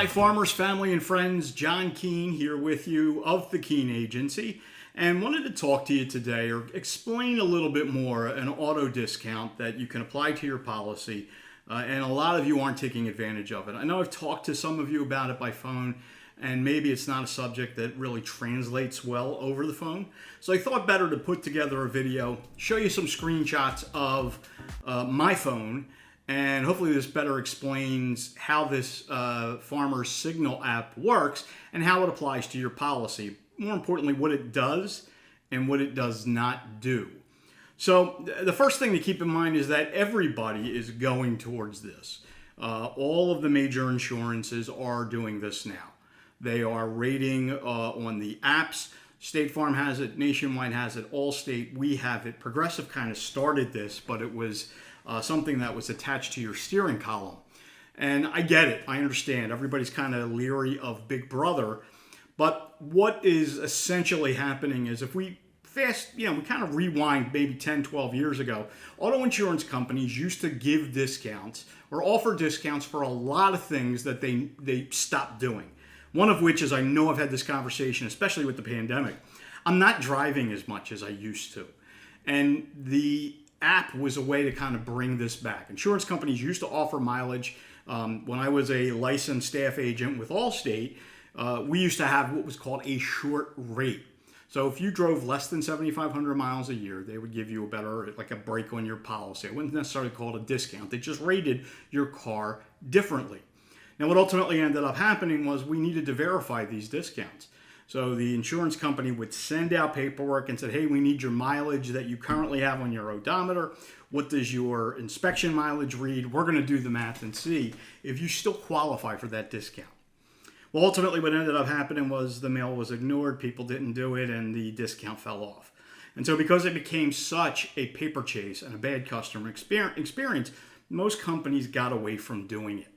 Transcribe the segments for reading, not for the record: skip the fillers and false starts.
Hi farmers, family and friends, John Keane here with you of the Keane Agency, and wanted to talk to you today or explain a little bit more an auto discount that you can apply to your policy, and a lot of you aren't taking advantage of it. I know I've talked to some of you about it by phone, and maybe it's not a subject that really translates well over the phone. So I thought better to put together a video, show you some screenshots of my phone, and hopefully this better explains how this Farmer's Signal app works and how it applies to your policy. More importantly, what it does and what it does not do. So the first thing to keep in mind is that everybody is going towards this. All of the major insurances are doing this now. They are rating on the apps. State Farm has it, Nationwide has it, Allstate, we have it. Progressive kind of started this, but it was something that was attached to your steering column. And I get it, I understand. Everybody's kind of leery of Big Brother. But what is essentially happening is if we we kind of rewind maybe 10, 12 years ago, auto insurance companies used to give discounts or offer discounts for a lot of things that they stopped doing. One of which is, I know I've had this conversation, especially with the pandemic. I'm not driving as much as I used to. And the app was a way to kind of bring this back. Insurance companies used to offer mileage. When I was a licensed staff agent with Allstate, we used to have what was called a short rate. So if you drove less than 7,500 miles a year, they would give you like a break on your policy. I wouldn't necessarily call it a discount. They just rated your car differently. Now, what ultimately ended up happening was we needed to verify these discounts. So the insurance company would send out paperwork and said, hey, we need your mileage that you currently have on your odometer. What does your inspection mileage read? We're going to do the math and see if you still qualify for that discount. Well, ultimately what ended up happening was the mail was ignored, people didn't do it, and the discount fell off. And so because it became such a paper chase and a bad customer experience, most companies got away from doing it.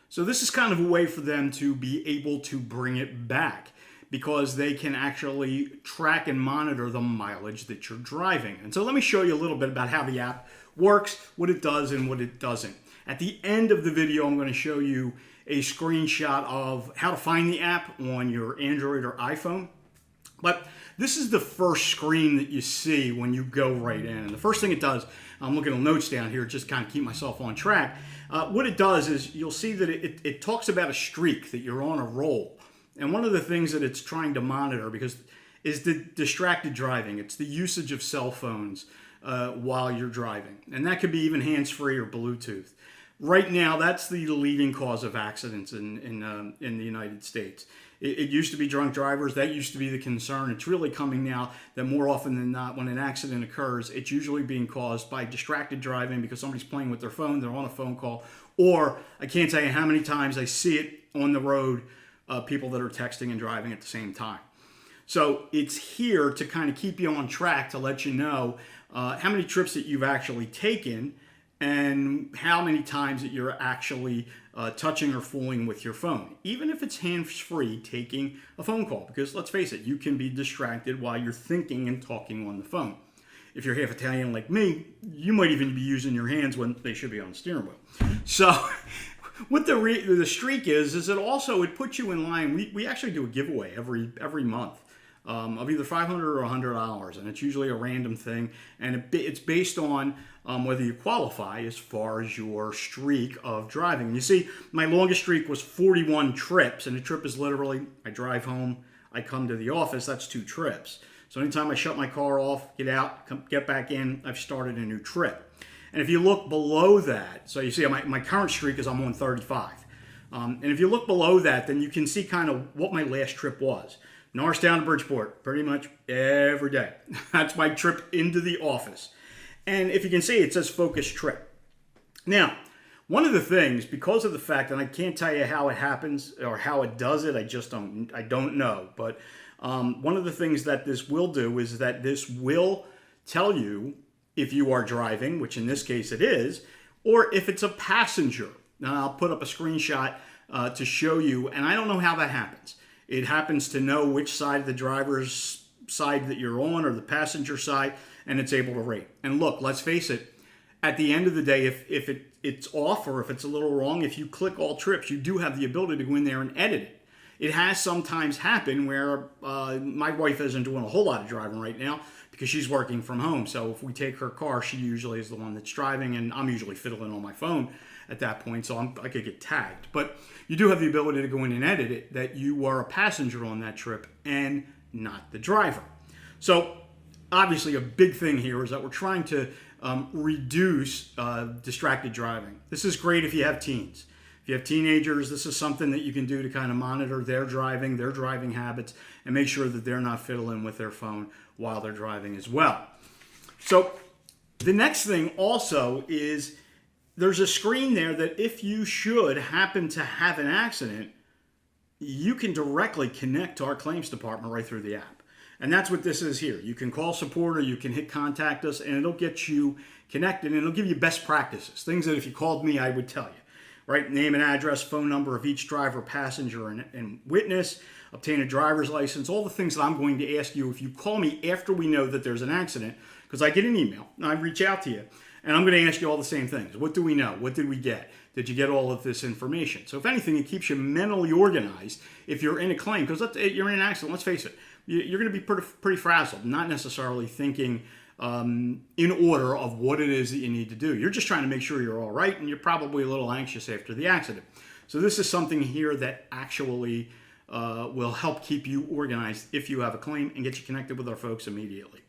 So this is kind of a way for them to be able to bring it back because they can actually track and monitor the mileage that you're driving. And so let me show you a little bit about how the app works, what it does and what it doesn't. At the end of the video, I'm going to show you a screenshot of how to find the app on your Android or iPhone. But this is the first screen that you see when you go right in. And the first thing it does, I'm looking at notes down here, just kind of keep myself on track. What it does is you'll see that it talks about a streak, that you're on a roll. And one of the things that it's trying to monitor is the distracted driving. It's the usage of cell phones while you're driving. And that could be even hands-free or Bluetooth. Right now, that's the leading cause of accidents in the United States. It used to be drunk drivers. That used to be the concern. It's really coming now that more often than not, when an accident occurs, it's usually being caused by distracted driving because somebody's playing with their phone, they're on a phone call, or I can't tell you how many times I see it on the road, people that are texting and driving at the same time. So it's here to kind of keep you on track to let you know how many trips that you've actually taken and how many times that you're actually touching or fooling with your phone, even if it's hands-free taking a phone call. Because let's face it, you can be distracted while you're thinking and talking on the phone. If you're half Italian like me, you might even be using your hands when they should be on the steering wheel. So what the streak is it puts you in line. We actually do a giveaway every month of either $500 or $100, and it's usually a random thing, and it's based on whether you qualify as far as your streak of driving. You see, my longest streak was 41 trips, and a trip is literally, I drive home, I come to the office, that's 2 trips. So anytime I shut my car off, get out, get back in, I've started a new trip. And if you look below that, so you see my current streak is I'm on 35. And if you look below that, then you can see kind of what my last trip was. Norristown to Bridgeport, pretty much every day. That's my trip into the office. And if you can see, it says focus trip. Now, one of the things, because of the fact, and I can't tell you how it happens or how it does it, I don't know. But one of the things that this will do is that this will tell you if you are driving, which in this case it is, or if it's a passenger. Now, I'll put up a screenshot to show you, and I don't know how that happens. It happens to know which side of the driver's side that you're on or the passenger side, and it's able to rate. And look, let's face it, at the end of the day, if it's off or if it's a little wrong, if you click all trips, you do have the ability to go in there and edit it. It has sometimes happened where my wife isn't doing a whole lot of driving right now because she's working from home. So if we take her car, she usually is the one that's driving, and I'm usually fiddling on my phone at that point, so I could get tagged. But you do have the ability to go in and edit it that you are a passenger on that trip and not the driver. So obviously a big thing here is that we're trying to reduce distracted driving. This is great if you have teens. If you have teenagers, this is something that you can do to kind of monitor their driving habits, and make sure that they're not fiddling with their phone while they're driving as well. So the next thing also is there's a screen there that if you should happen to have an accident, you can directly connect to our claims department right through the app. And that's what this is here. You can call support or you can hit contact us, and it'll get you connected, and it'll give you best practices, things that if you called me, I would tell you. Right? Name and address, phone number of each driver, passenger, and witness, obtain a driver's license, all the things that I'm going to ask you if you call me after we know that there's an accident, because I get an email and I reach out to you, and I'm going to ask you all the same things. What do we know? What did we get? Did you get all of this information? So if anything, it keeps you mentally organized if you're in a claim, because you're in an accident, let's face it, you're going to be pretty frazzled, not necessarily thinking in order of what it is that you need to do. You're just trying to make sure you're all right, and you're probably a little anxious after the accident. So this is something here that actually will help keep you organized if you have a claim and get you connected with our folks immediately.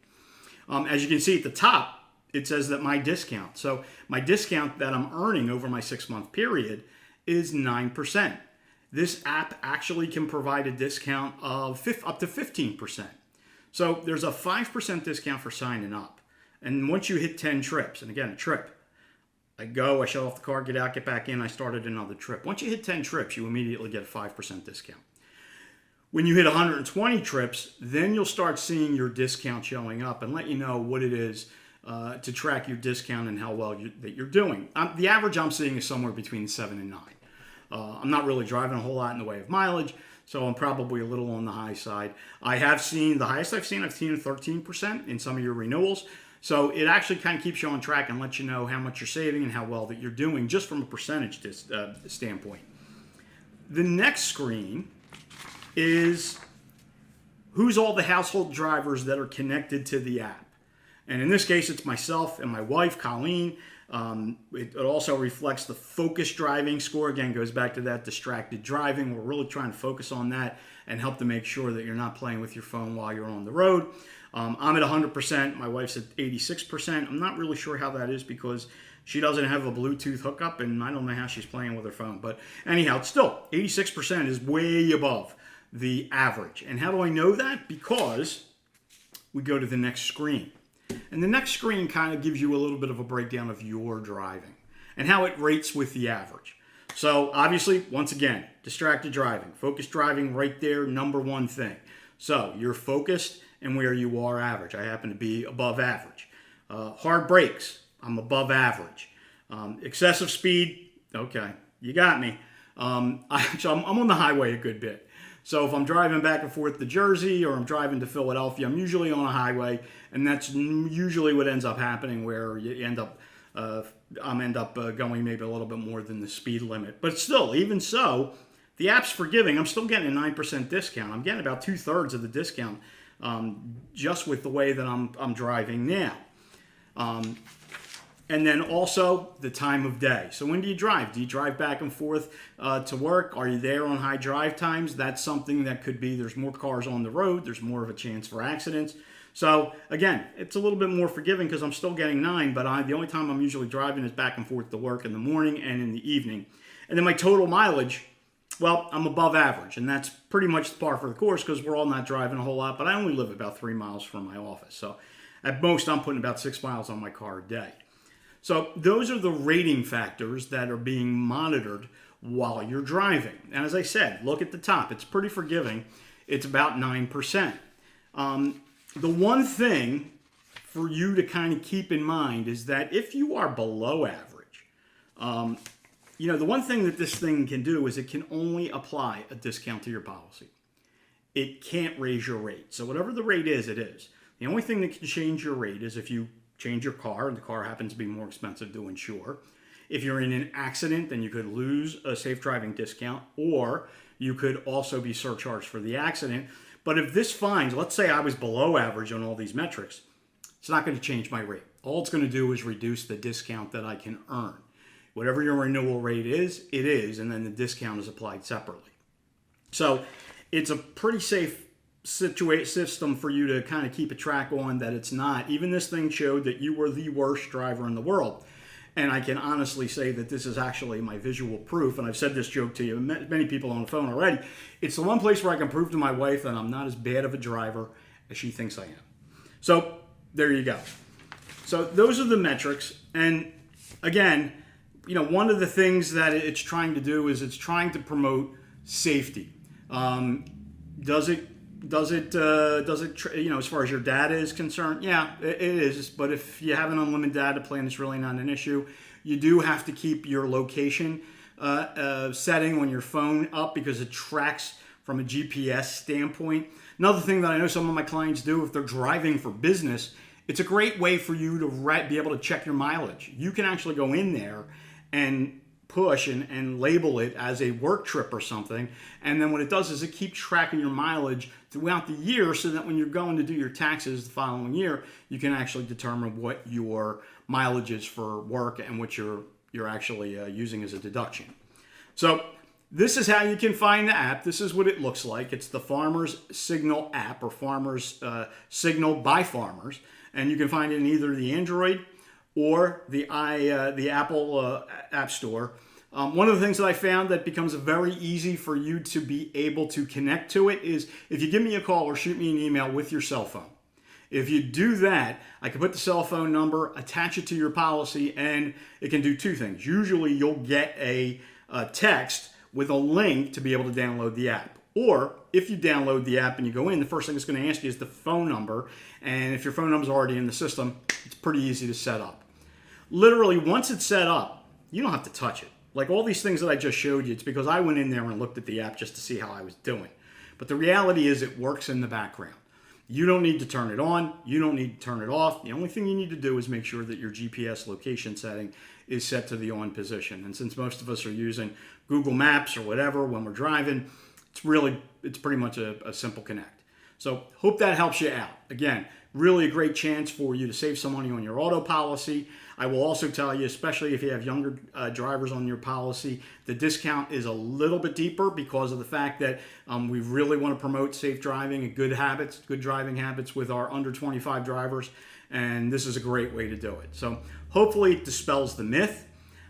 As you can see at the top, it says that my discount. So my discount that I'm earning over my 6-month period is 9%. This app actually can provide a discount of up to 15%. So there's a 5% discount for signing up. And once you hit 10 trips, and again, a trip, I go, I shut off the car, get out, get back in, I started another trip. Once you hit 10 trips, you immediately get a 5% discount. When you hit 120 trips, then you'll start seeing your discount showing up and let you know what it is to track your discount and how well that you're doing. The average I'm seeing is somewhere between 7 and 9. I'm not really driving a whole lot in the way of mileage, so I'm probably a little on the high side. I have seen, the highest I've seen 13% in some of your renewals. So it actually kind of keeps you on track and lets you know how much you're saving and how well that you're doing just from a percentage standpoint. The next screen is who's all the household drivers that are connected to the app. And in this case, it's myself and my wife, Colleen. It also reflects the focused driving score. Again, goes back to that distracted driving. We're really trying to focus on that and help to make sure that you're not playing with your phone while you're on the road. I'm at 100%. My wife's at 86%. I'm not really sure how that is because she doesn't have a Bluetooth hookup, and I don't know how she's playing with her phone. But anyhow, it's still 86% is way above the average. And how do I know that? Because we go to the next screen. And the next screen kind of gives you a little bit of a breakdown of your driving and how it rates with the average. So obviously, once again, distracted driving, focused driving right there, number one thing. So you're focused and where you are average. I happen to be above average. Hard brakes, I'm above average. Excessive speed, okay, you got me. I'm on the highway a good bit. So if I'm driving back and forth to Jersey or I'm driving to Philadelphia, I'm usually on a highway, and that's usually what ends up happening where you end up, going maybe a little bit more than the speed limit. But still, even so, the app's forgiving. I'm still getting a 9% discount. I'm getting about 2/3 of the discount just with the way that I'm driving now. And then also the time of day. So when do you drive? Do you drive back and forth to work? Are you there on high drive times? That's something that could be, there's more cars on the road. There's more of a chance for accidents. So again, it's a little bit more forgiving because I'm still getting 9, but the only time I'm usually driving is back and forth to work in the morning and in the evening. And then my total mileage, well, I'm above average. And that's pretty much the par for the course because we're all not driving a whole lot, but I only live about 3 miles from my office. So at most, I'm putting about 6 miles on my car a day. So those are the rating factors that are being monitored while you're driving. And as I said, look at the top. It's pretty forgiving. It's about 9%. The one thing for you to kind of keep in mind is that if you are below average, the one thing that this thing can do is it can only apply a discount to your policy. It can't raise your rate. So whatever the rate is, it is. The only thing that can change your rate is if you change your car and the car happens to be more expensive to insure. If you're in an accident, then you could lose a safe driving discount, or you could also be surcharged for the accident. But if this finds, let's say I was below average on all these metrics, it's not going to change my rate. All it's going to do is reduce the discount that I can earn. Whatever your renewal rate is, it is, and then the discount is applied separately. So it's a pretty safe system for you to kind of keep a track on that it's not. Even this thing showed that you were the worst driver in the world. And I can honestly say that this is actually my visual proof, and I've said this joke to you, many people on the phone already. It's the one place where I can prove to my wife that I'm not as bad of a driver as she thinks I am. So there you go. So those are the metrics. And again, one of the things that it's trying to do is it's trying to promote safety. Does it, as far as your data is concerned? Yeah, it is. But if you have an unlimited data plan, it's really not an issue. You do have to keep your location setting on your phone up because it tracks from a GPS standpoint. Another thing that I know some of my clients do if they're driving for business, it's a great way for you to be able to check your mileage. You can actually go in there and push and label it as a work trip or something. And then what it does is it keeps tracking your mileage throughout the year so that when you're going to do your taxes the following year, you can actually determine what your mileage is for work and what you're actually using as a deduction. So this is how you can find the app. This is what it looks like. It's the Farmers Signal app, or Farmers Signal by Farmers. And you can find it in either the Android or the Apple App Store. One of the things that I found that becomes very easy for you to be able to connect to it is if you give me a call or shoot me an email with your cell phone. If you do that, I can put the cell phone number, attach it to your policy, and it can do two things. Usually you'll get a text with a link to be able to download the app. Or if you download the app and you go in, the first thing it's going to ask you is the phone number. And if your phone number is already in the system, it's pretty easy to set up. Literally, once it's set up, you don't have to touch it. Like all these things that I just showed you, it's because I went in there and looked at the app just to see how I was doing. But the reality is it works in the background. You don't need to turn it on. You don't need to turn it off. The only thing you need to do is make sure that your GPS location setting is set to the on position. And since most of us are using Google Maps or whatever when we're driving, it's pretty much a simple connect. So hope that helps you out. Again, really a great chance for you to save some money on your auto policy. I will also tell you, especially if you have younger drivers on your policy, the discount is a little bit deeper because of the fact that we really want to promote safe driving and good habits, good driving habits with our under 25 drivers. And this is a great way to do it. So hopefully it dispels the myth,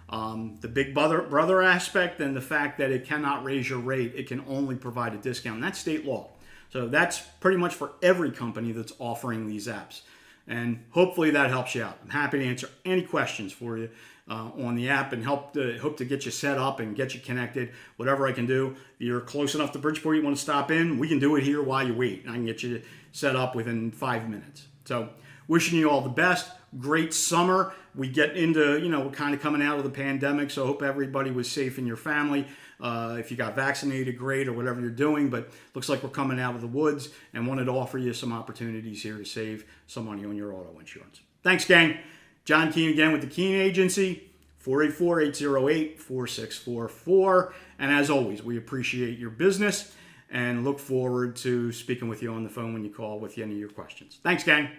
the big brother aspect, and the fact that it cannot raise your rate. It can only provide a discount. And that's state law. So that's pretty much for every company that's offering these apps. And hopefully that helps you out. I'm happy to answer any questions for you on the app and hope to get you set up and get you connected. Whatever I can do. If you're close enough to Bridgeport, you want to stop in, we can do it here while you wait. And I can get you set up within 5 minutes. So wishing you all the best. Great summer. We get into, we're kind of coming out of the pandemic, so I hope everybody was safe in your family. If you got vaccinated, great, or whatever you're doing, but looks like we're coming out of the woods and wanted to offer you some opportunities here to save some money on your auto insurance. Thanks, gang. John Keane again with the Keane Agency, 484-808-4644. And as always, we appreciate your business and look forward to speaking with you on the phone when you call with any of your questions. Thanks, gang.